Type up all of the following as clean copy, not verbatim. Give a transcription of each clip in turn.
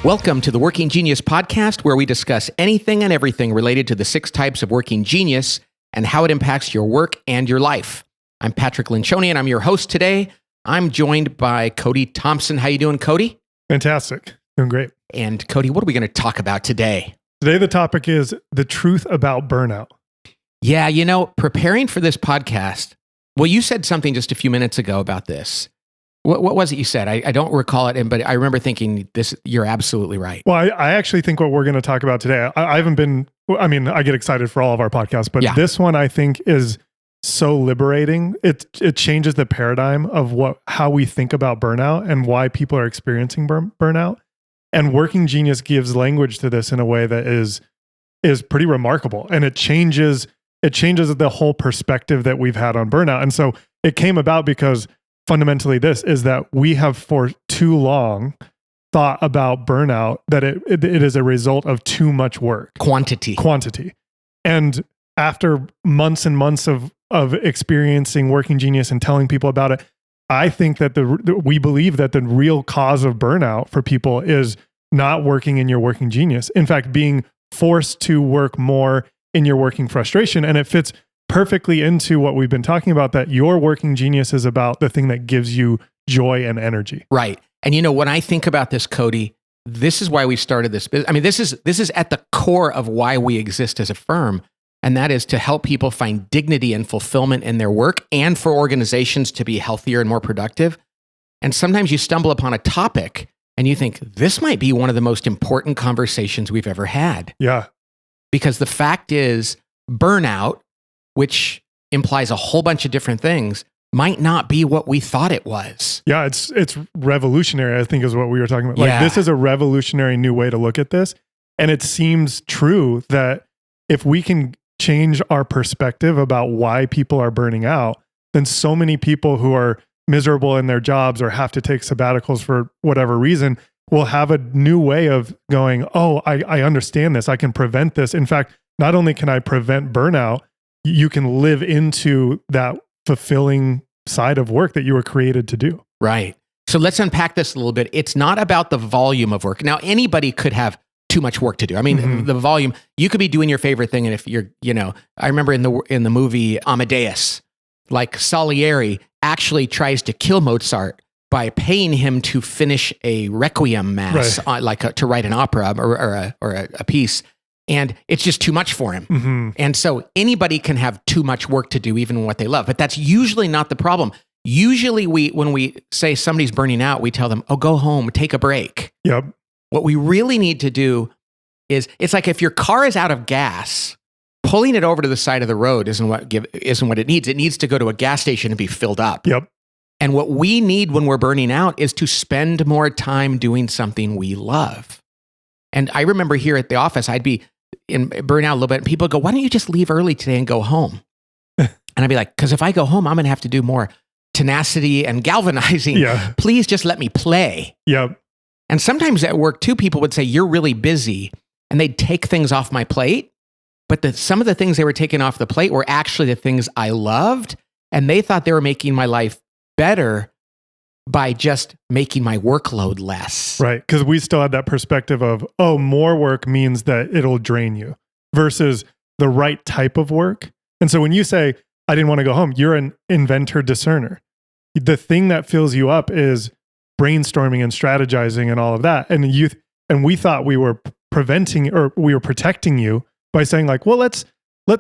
Welcome to the Working Genius podcast, where we discuss anything and everything related to the 6 types of working genius and how it impacts your work and your life. I'm Patrick Lencioni, and I'm your host today. I'm joined by Cody Thompson. How you doing, Cody? Fantastic. Doing great. And Cody, what are we going to talk about today? Today, the topic is the truth about burnout. Yeah, you know, preparing for this podcast, well, you said something just a few minutes ago about this. What was it you said? I don't recall it, but I remember thinking this. You're absolutely right. Well, I actually think what we're going to talk about today, I haven't been, I mean, I get excited for all of our podcasts, but this one I think is so liberating. It changes the paradigm of how we think about burnout and why people are experiencing burnout. And Working Genius gives language to this in a way that is pretty remarkable. And it changes the whole perspective that we've had on burnout. And so it came about because fundamentally this is that we have for too long thought about burnout that it is a result of too much work. Quantity. And after months and months of experiencing Working Genius and telling people about it, I think that we believe that the real cause of burnout for people is not working in your Working Genius. In fact, being forced to work more in your working frustration. And it fits perfectly into what we've been talking about, that your Working Genius is about the thing that gives you joy and energy. Right. And you know, when I think about this, Cody, this is why we started this business. I mean, this is at the core of why we exist as a firm. And that is to help people find dignity and fulfillment in their work, and for organizations to be healthier and more productive. And sometimes you stumble upon a topic and you think, this might be one of the most important conversations we've ever had. Yeah. Because the fact is, burnout, which implies a whole bunch of different things, might not be what we thought it was. Yeah, it's revolutionary, I think is what we were talking about. Like, this is a revolutionary new way to look at this. And it seems true that if we can change our perspective about why people are burning out, then so many people who are miserable in their jobs or have to take sabbaticals for whatever reason will have a new way of going, oh, I understand this. I can prevent this. In fact, not only can I prevent burnout, you can live into that fulfilling side of work that you were created to do. Right. So let's unpack this a little bit. It's not about the volume of work. Now, anybody could have too much work to do. I mean, the volume, you could be doing your favorite thing. And if you're, I remember in the movie Amadeus, like Salieri actually tries to kill Mozart by paying him to finish a requiem mass, to write an opera or a piece. And it's just too much for him. Mm-hmm. And so anybody can have too much work to do, even what they love. But that's usually not the problem. Usually when we say somebody's burning out, we tell them, oh, go home, take a break. Yep. What we really need to do is, it's like if your car is out of gas, pulling it over to the side of the road isn't what it needs. It needs to go to a gas station and be filled up. Yep. And what we need when we're burning out is to spend more time doing something we love. And I remember here at the office, I'd be in burnout a little bit, and people go, why don't you just leave early today and go home? And I'd be like, because if I go home, I'm going to have to do more tenacity and galvanizing. Yeah. Please just let me play. Yep. And sometimes at work too, people would say, you're really busy, and they'd take things off my plate. But some of the things they were taking off the plate were actually the things I loved. And they thought they were making my life better by just making my workload less. Right. Because we still had that perspective of, oh, more work means that it'll drain you versus the right type of work. And so when you say, I didn't want to go home, you're an inventor discerner. The thing that fills you up is brainstorming and strategizing and all of that. And we thought we were preventing, or we were protecting you by saying like, well, let's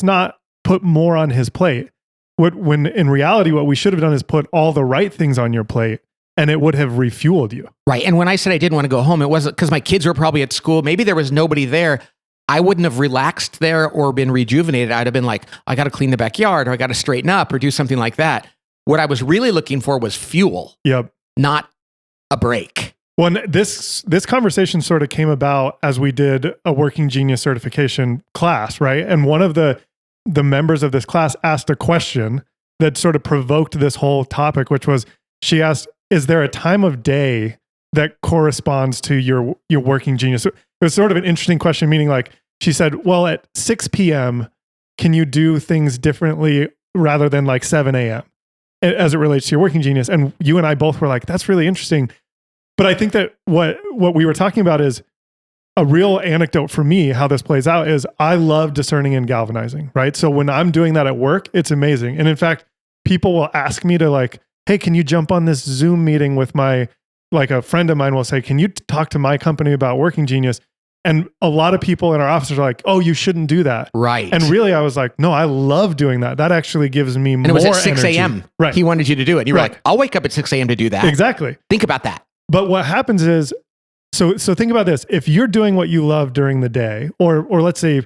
not put more on his plate. When in reality, what we should have done is put all the right things on your plate, and it would have refueled you. Right. And when I said I didn't want to go home, it wasn't because my kids were probably at school. Maybe there was nobody there. I wouldn't have relaxed there or been rejuvenated. I'd have been like, I got to clean the backyard, or I got to straighten up, or do something like that. What I was really looking for was fuel. Yep. Not a break. Well, this conversation sort of came about as we did a Working Genius certification class, right? And one of the members of this class asked a question that sort of provoked this whole topic, which was, she asked, is there a time of day that corresponds to your Working Genius? It was sort of an interesting question, meaning like, she said, well, at 6 p.m., can you do things differently rather than like 7 a.m. as it relates to your Working Genius? And you and I both were like, that's really interesting. But I think that what we were talking about is a real anecdote for me, how this plays out is I love discerning and galvanizing, right? So when I'm doing that at work, it's amazing. And in fact, people will ask me to like, hey, can you jump on this Zoom meeting with like a friend of mine will say, can you talk to my company about Working Genius? And a lot of people in our office are like, oh, you shouldn't do that. Right. And really, I was like, no, I love doing that. That actually gives me more energy. And it was at 6 a.m. Right. He wanted you to do it. And you were like, I'll wake up at 6 a.m. to do that. Exactly. Think about that. But what happens is, so think about this. If you're doing what you love during the day, or let's say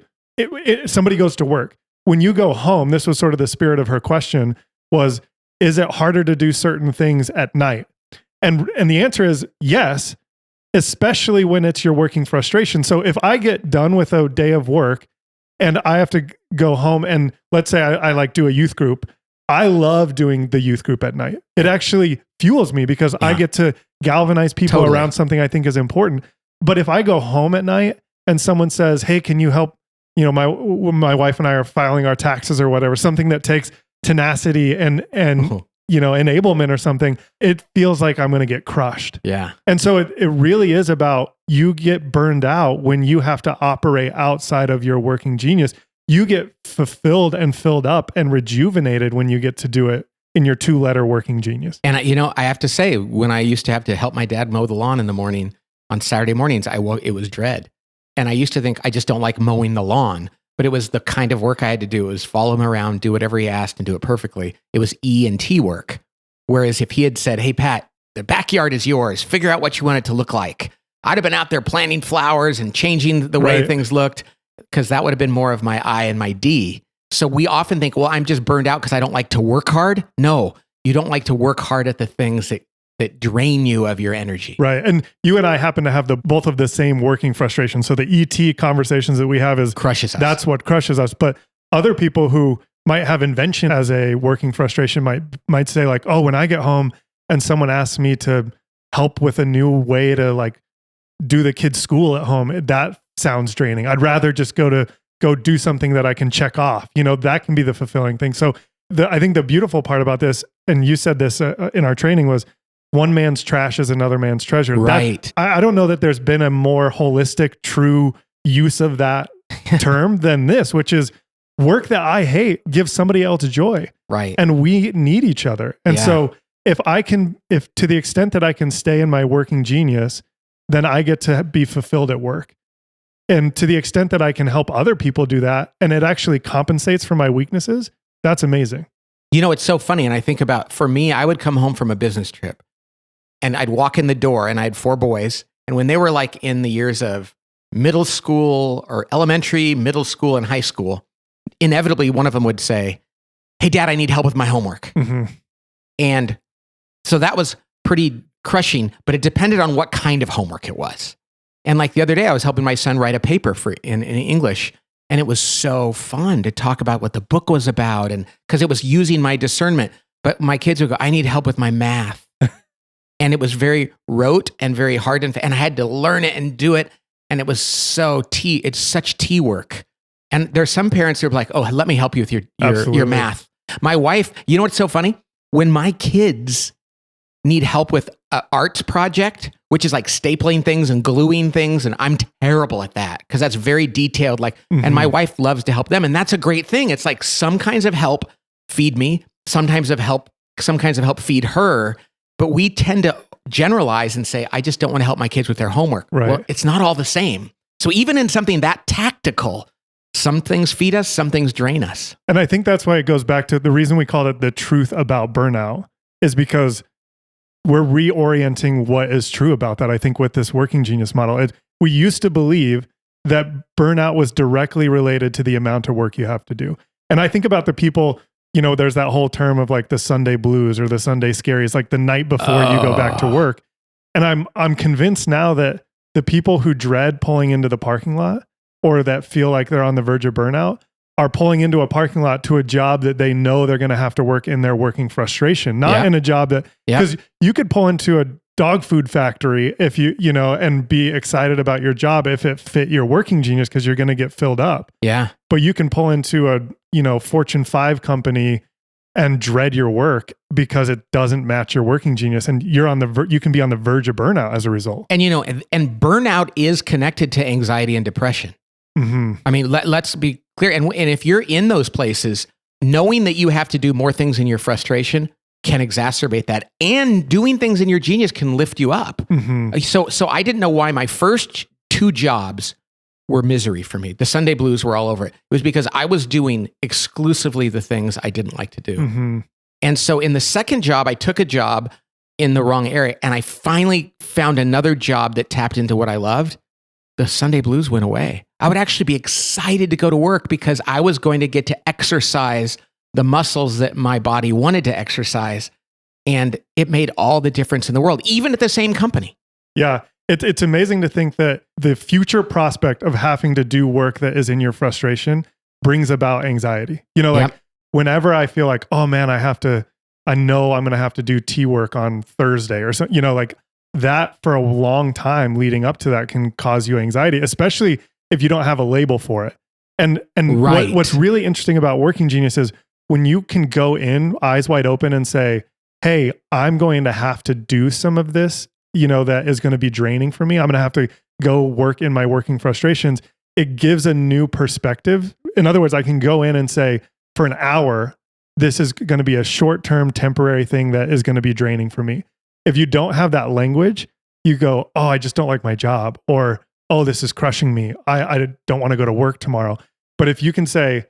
somebody goes to work, when you go home, this was sort of the spirit of her question was, is it harder to do certain things at night? And the answer is yes, especially when it's your working frustration. So if I get done with a day of work and I have to go home and let's say I like do a youth group, I love doing the youth group at night. It actually fuels me because I get to galvanize people around something I think is important. But if I go home at night and someone says, hey, can you help, my wife and I are filing our taxes or whatever, something that takes tenacity and enablement or something, it feels like I'm going to get crushed. Yeah. And so it really is about you get burned out when you have to operate outside of your working genius. You get fulfilled and filled up and rejuvenated when you get to do it in your 2-letter working genius. And I have to say, when I used to have to help my dad mow the lawn in the morning, on Saturday mornings, it was dread. And I used to think I just don't like mowing the lawn. But it was the kind of work I had to do. It was follow him around, do whatever he asked, and do it perfectly. It was E&T work. Whereas if he had said, hey, Pat, the backyard is yours. Figure out what you want it to look like. I'd have been out there planting flowers and changing the way things looked, because that would have been more of my I and my D. So we often think, well, I'm just burned out because I don't like to work hard. No, you don't like to work hard at the things that drain you of your energy. Right. And you and I happen to have both of the same working frustration. So the ET conversations that we have crushes us. That's what crushes us. But other people who might have invention as a working frustration might say like, oh, when I get home and someone asks me to help with a new way to like do the kids' school at home, that sounds draining. I'd rather just go do something that I can check off. That can be the fulfilling thing. So I think the beautiful part about this, and you said this in our training, was one man's trash is another man's treasure. Right. I don't know that there's been a more holistic, true use of that term than this, which is work that I hate gives somebody else joy. Right. And we need each other. And so if to the extent that I can stay in my working genius, then I get to be fulfilled at work. And to the extent that I can help other people do that, and it actually compensates for my weaknesses, that's amazing. It's so funny. And I think about, for me, I would come home from a business trip and I'd walk in the door and I had 4 boys. And when they were like in the years of middle school or elementary, middle school, and high school, inevitably one of them would say, hey, Dad, I need help with my homework. Mm-hmm. And so that was pretty crushing, but it depended on what kind of homework it was. And like the other day, I was helping my son write a paper in English. And it was so fun to talk about what the book was about. And because it was using my discernment. But my kids would go, I need help with my math. And it was very rote and very hard. And I had to learn it and do it. And it was it's such T work. And there's some parents who are like, oh, let me help you with your math. My wife, you know what's so funny? When my kids need help with an arts project, which is like stapling things and gluing things, and I'm terrible at that because that's very detailed. And my wife loves to help them, and that's a great thing. It's like some kinds of help feed me, some kinds of help feed her. But we tend to generalize and say, I just don't want to help my kids with their homework. Right. Well, it's not all the same. So even in something that tactical, some things feed us, some things drain us. And I think that's why it goes back to the reason we call it the truth about burnout is because we're reorienting what is true about that. I think with this working genius model, we used to believe that burnout was directly related to the amount of work you have to do. And I think about the people, there's that whole term of like the Sunday blues or the Sunday scaries, like the night before you go back to work. And I'm convinced now that the people who dread pulling into the parking lot or that feel like they're on the verge of burnout are pulling into a parking lot to a job that they know they're going to have to work in their working frustration, not in a job that, because you could pull into a dog food factory if and be excited about your job if it fit your working genius because you're going to get filled up. Yeah. But you can pull into a, Fortune 5 company and dread your work because it doesn't match your working genius, and you're on the you can be on the verge of burnout as a result. And and burnout is connected to anxiety and depression. Mm-hmm. I mean, let's be clear. And if you're in those places, knowing that you have to do more things in your frustration can exacerbate that, and doing things in your genius can lift you up. Mm-hmm. So I didn't know why my first 2 jobs were misery for me. The Sunday blues were all over it. It was because I was doing exclusively the things I didn't like to do. Mm-hmm. And so in the second job, I took a job in the wrong area, and I finally found another job that tapped into what I loved. The Sunday blues went away. I would actually be excited to go to work because I was going to get to exercise the muscles that my body wanted to exercise. And it made all the difference in the world, even at the same company. Yeah. It's amazing to think that the future prospect of having to do work that is in your frustration brings about anxiety. Whenever I feel like, oh man, I know I'm going to have to do T work on Thursday or something, like that for a long time leading up to that can cause you anxiety, especially if you don't have a label for it. And right. What's really interesting about working genius is when you can go in eyes wide open and say, hey, I'm going to have to do some of this, that is going to be draining for me. I'm going to have to go work in my working frustrations. It gives a new perspective. In other words, I can go in and say, for an hour, this is going to be a short-term temporary thing that is going to be draining for me. If you don't have that language, you go, oh, I just don't like my job, or, oh, this is crushing me. I don't want to go to work tomorrow. But if you can say,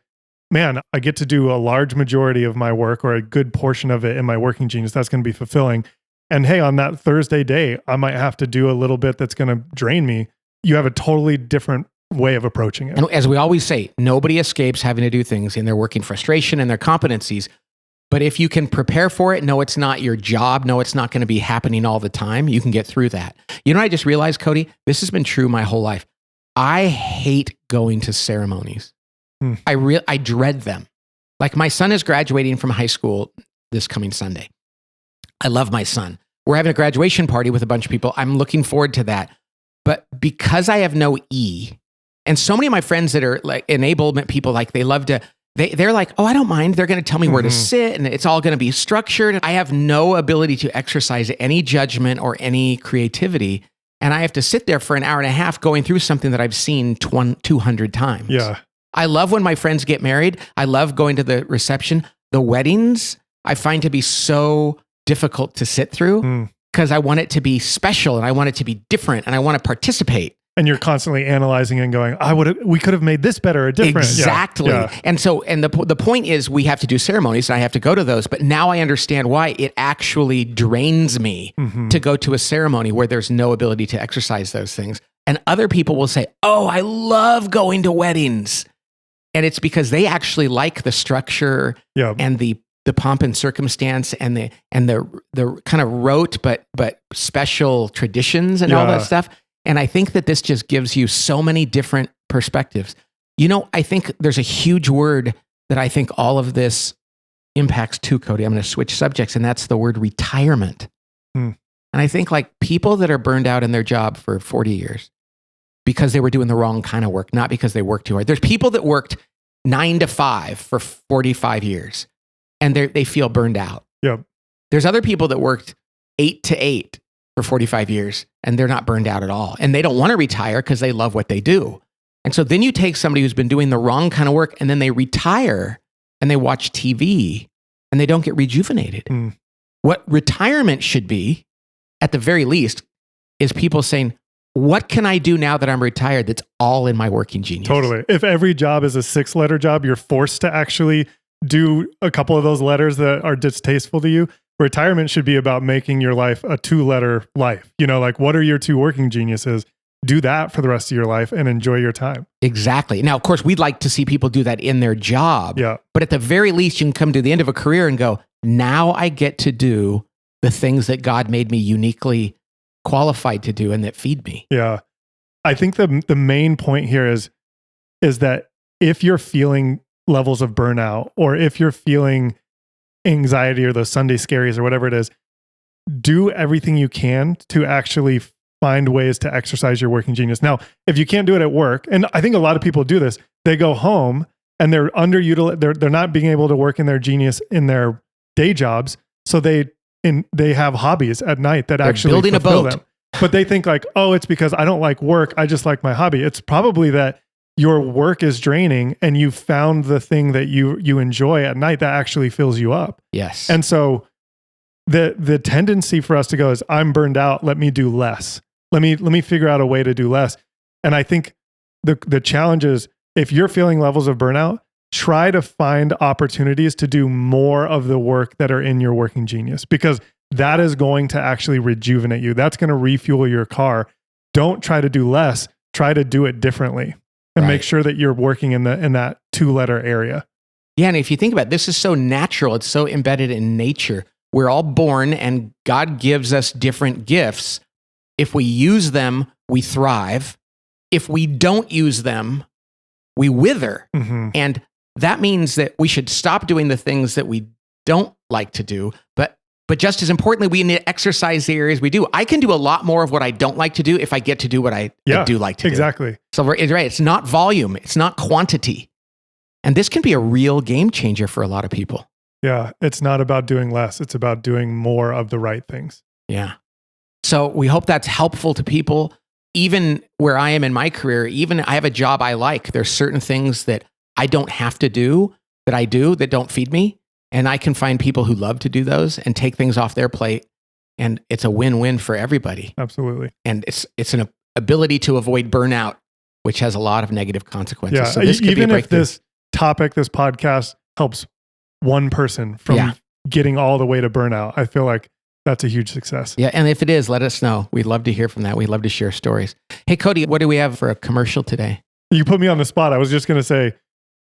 man, I get to do a large majority of my work or a good portion of it in my working genius, that's going to be fulfilling. And hey, on that Thursday day, I might have to do a little bit that's going to drain me. You have a totally different way of approaching it. And as we always say, nobody escapes having to do things in their working frustration and their competencies. But if you can prepare for it, know it's not your job, know it's not going to be happening all the time, you can get through that. You know what I just realized, Cody? This has been true my whole life. I hate going to ceremonies. I dread them. Like my son is graduating from high school this coming Sunday. I love my son. We're having a graduation party with a bunch of people. I'm looking forward to that. But because I have no E, and so many of my friends that are like enablement people, like they love to, they're like, oh, I don't mind. They're going to tell me where to sit and it's all going to be structured. I have no ability to exercise any judgment or any creativity. And I have to sit there for an hour and a half going through something that I've seen 200 times. Yeah. I love when my friends get married. I love going to the reception. The weddings, I find to be so difficult to sit through because I want it to be special and I want it to be different and I want to participate. And you're constantly analyzing and going, we could have made this better or different. Exactly. Yeah. And so, and the point is we have to do ceremonies and I have to go to those, but now I understand why it actually drains me to go to a ceremony where there's no ability to exercise those things. And other people will say, oh, I love going to weddings. And it's because they actually like the structure and the pomp and circumstance and the kind of rote but special traditions and all that stuff. And I think that this just gives you so many different perspectives. I think there's a huge word that I think all of this impacts too, Cody. I'm going to switch subjects, and that's the word retirement. And I think like people that are burned out in their job for 40 years because they were doing the wrong kind of work, not because they worked too hard. There's people that worked 9 to 5 for 45 years and they feel burned out. Yep. There's other people that worked 8 to 8 for 45 years and they're not burned out at all. And they don't want to retire because they love what they do. And so then you take somebody who's been doing the wrong kind of work and then they retire and they watch TV and they don't get rejuvenated. What retirement should be, at the very least, is people saying, what can I do now that I'm retired that's all in my working genius? Totally. If every job is a 6-letter job, you're forced to actually do a couple of those letters that are distasteful to you. Retirement should be about making your life a 2-letter life. Like what are your 2 working geniuses? Do that for the rest of your life and enjoy your time. Exactly. Now, of course, we'd like to see people do that in their job. Yeah. But at the very least, you can come to the end of a career and go, now I get to do the things that God made me uniquely qualified to do and that feed me. Yeah. I think the main point here is that if you're feeling levels of burnout or if you're feeling anxiety or those Sunday scaries or whatever it is, do everything you can to actually find ways to exercise your working genius. Now, if you can't do it at work, and I think a lot of people do this, they go home and they're underutilized. They're not being able to work in their genius in their day jobs. So they have hobbies at night that actually building a boat. Them. But they think like, oh, it's because I don't like work. I just like my hobby. It's probably that your work is draining and you found the thing that you enjoy at night that actually fills you up. Yes. And so the tendency for us to go is, I'm burned out. Let me do less. Let me figure out a way to do less. And I think the challenge is, if you're feeling levels of burnout, try to find opportunities to do more of the work that are in your working genius, because that is going to actually rejuvenate you. That's going to refuel your car. Don't try to do less. Try to do it differently, and make sure that you're working in that 2-letter area. Yeah, and if you think about it, this is so natural. It's so embedded in nature. We're all born, and God gives us different gifts. If we use them, we thrive. If we don't use them, we wither. Mm-hmm. And that means that we should stop doing the things that we don't like to do, but just as importantly, we need to exercise the areas we do. I can do a lot more of what I don't like to do if I get to do what I do like to do. Exactly. So right, it's not volume, it's not quantity. And this can be a real game changer for a lot of people. Yeah, it's not about doing less. It's about doing more of the right things. Yeah. So we hope that's helpful to people. Even where I am in my career, even I have a job I like, there's certain things that I don't have to do that I do that don't feed me. And I can find people who love to do those and take things off their plate. And it's a win-win for everybody. Absolutely. And it's an ability to avoid burnout, which has a lot of negative consequences. Yeah. So this could even be a if this podcast helps one person from getting all the way to burnout, I feel like that's a huge success. Yeah. And if it is, let us know. We'd love to hear from that. We'd love to share stories. Hey, Cody, what do we have for a commercial today? You put me on the spot. I was just going to say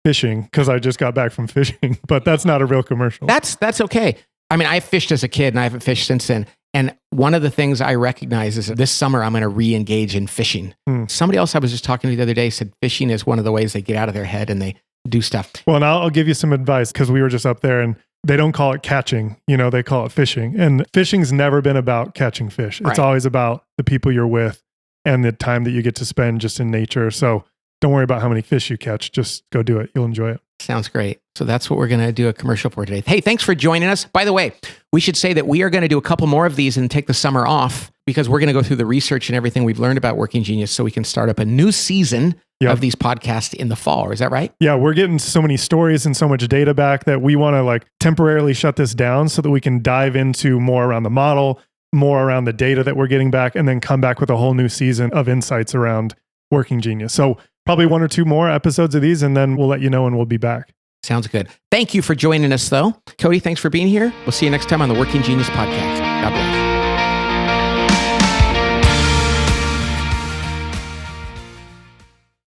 fishing because I just got back from fishing, but that's not a real commercial. That's okay. I mean, I fished as a kid and I haven't fished since then. And one of the things I recognize is that this summer I'm going to re-engage in fishing. Somebody else I was just talking to the other day said fishing is one of the ways they get out of their head and they do stuff. Well, and I'll give you some advice, because we were just up there and they don't call it catching, they call it fishing. And fishing's never been about catching fish. It's always about the people you're with and the time that you get to spend just in nature. So don't worry about how many fish you catch. Just go do it. You'll enjoy it. Sounds great. So that's what we're going to do a commercial for today. Hey, thanks for joining us. By the way, we should say that we are going to do a couple more of these and take the summer off, because we're going to go through the research and everything we've learned about Working Genius so we can start up a new season of these podcasts in the fall. Is that right? Yeah, we're getting so many stories and so much data back that we want to temporarily shut this down so that we can dive into more around the model, more around the data that we're getting back, and then come back with a whole new season of insights around Working Genius. So probably 1 or 2 more episodes of these, and then we'll let you know and we'll be back. Sounds good. Thank you for joining us, though. Cody, thanks for being here. We'll see you next time on the Working Genius podcast. God bless.